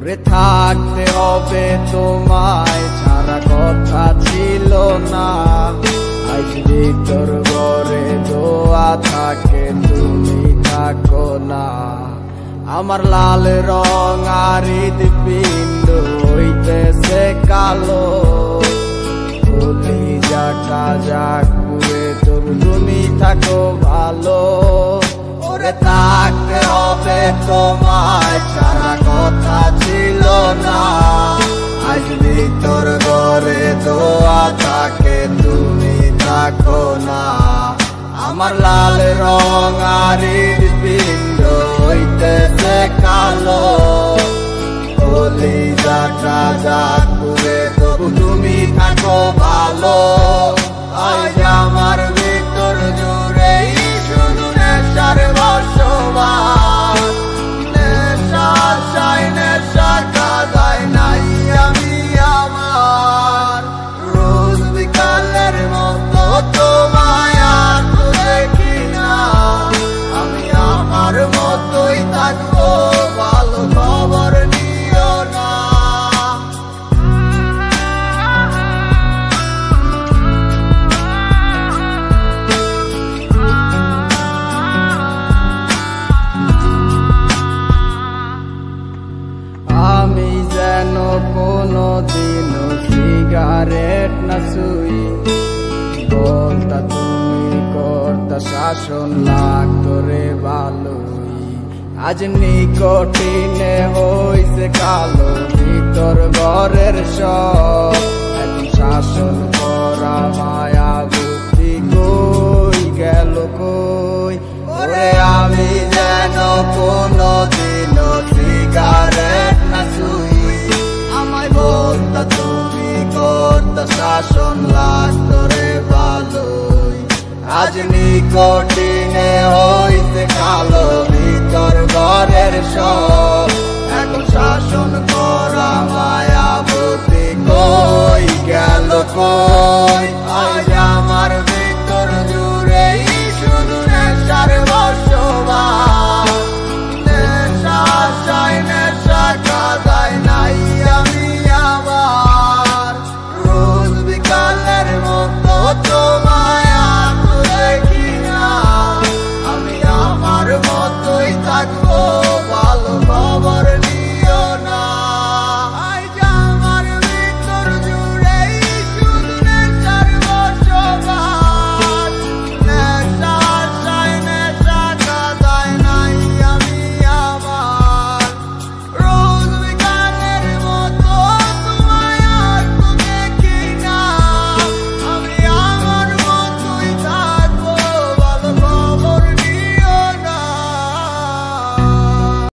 ওরে থাকতে হবে তোমায় ছাড়া কথা ছিল না। আজ ভিতর ঘরে দোয়া থাকে তুমি থাকো না। আমার লাল রং আর হৃদপিণ্ড হইতেছে কালো, কলিজাটা যাক পুড়ে তবু তুমি থাকো ভালো। ওরে থাকতে হবে তোমায় ছাড়া কথা ছিল না। আজ ভিতর ঘরে দোয়া থাকে তুমি থাকো না। আমার লাল রং আর হৃদপিণ্ড হইতেছে কালো, কলিজাটা যাক পুড়ে তবু তুমি থাকো ভালো। আজ আমার ভিতর জুড়ে শুধু নেশার বসবাস, নেশার সাই নেশার কাদায় নাই আমি আমার। রোজ বিকালের মতো তোমায় আর তো দেখি না, আমি আমার মতোই থাকবো, ভালো খবর নিও না। আমি যেন কোনো দিনও সিগারেট না ছুই, বলতা তুমি করতা শাসন লাগতো রে ভালোই। আজ নিকটিনে হইছে কালো ভিতর ঘরের সব, এখন শাসন করা মায়া বুদ্ধি কই গেল কই। ওরে আমি যেন কোনো দিনও সিগারেট না ছুই, আমায় বলতা তুমি করতা শাসন লাগতো রে ভালোই। আজ নিকটিনে